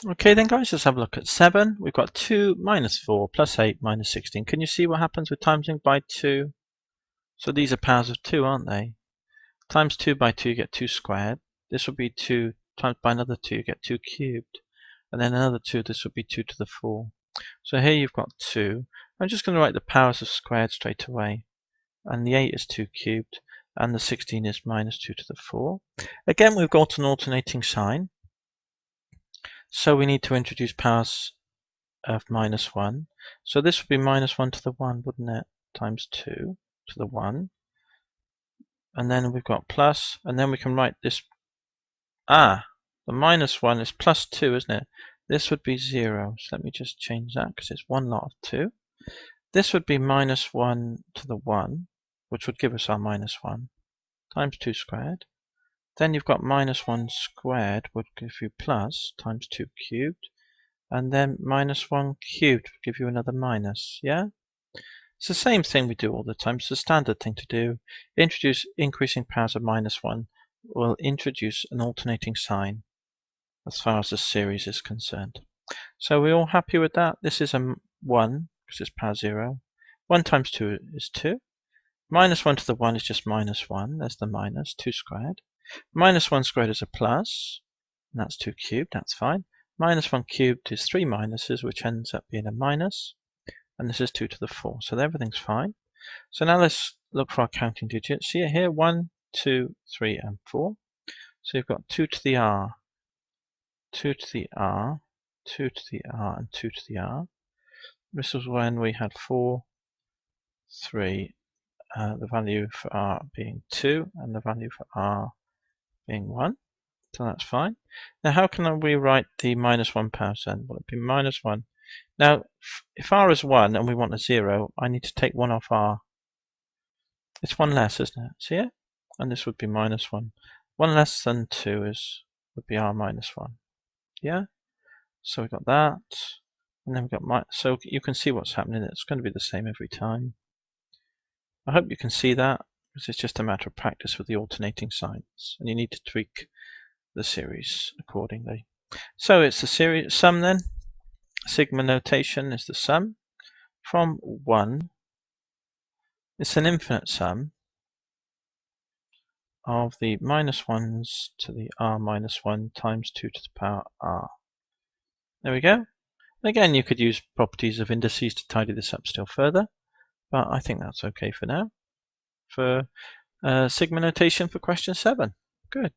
Okay then guys, let's have a look at 7. We've got 2 minus 4 plus 8 minus 16. Can you see what happens with timesing by 2? So these are powers of 2, aren't they? Times 2 by 2 you get 2 squared. This would be 2 times by another 2 you get 2 cubed. And then another 2, this would be 2 to the 4. So here you've got 2. I'm just going to write the powers of squared straight away. And the 8 is 2 cubed. And the 16 is minus 2 to the 4. Again, we've got an alternating sign. So we need to introduce powers of minus 1. So this would be minus 1 to the 1, wouldn't it? Times 2 to the 1. And then we've got plus, and then we can write this. The minus 1 is plus 2, isn't it? This would be 0. So let me just change that because it's one lot of 2. This would be minus 1 to the 1, which would give us our minus 1, times 2 squared. Then you've got minus 1 squared would give you plus times 2 cubed. And then minus 1 cubed would give you another minus, yeah? It's the same thing we do all the time. It's the standard thing to do. Introduce increasing powers of minus 1. We'll introduce an alternating sign as far as the series is concerned. So we're all happy with that? This is a 1 because it's power 0. 1 times 2 is 2. Minus 1 to the 1 is just minus 1. There's the minus, 2 squared. Minus 1 squared is a plus, and that's 2 cubed, that's fine. Minus 1 cubed is 3 minuses, which ends up being a minus. And this is 2 to the 4, so everything's fine. So now let's look for our counting digits. See here, 1, 2, 3, and 4. So you've got 2 to the r, 2 to the r, 2 to the r, and 2 to the r. This was when we had 4, 3, the value for r being 2, and the value for r being 1. So that's fine. Now how can we write the minus 1 powers then? Well, it'd be minus 1. Now, if r is 1 and we want a 0, I need to take 1 off r. It's 1 less, isn't it? See it? And this would be minus 1. 1 less than 2 would be r minus 1. Yeah? So we've got that. And then we've got so you can see what's happening. It's going to be the same every time. I hope you can see that, because it's just a matter of practice with the alternating signs. And you need to tweak the series accordingly. So it's the series sum then. Sigma notation is the sum from 1. It's an infinite sum of the minus 1s to the r minus 1 times 2 to the power r. There we go. Again, you could use properties of indices to tidy this up still further, but I think that's okay for now. For sigma notation for question 7. Good.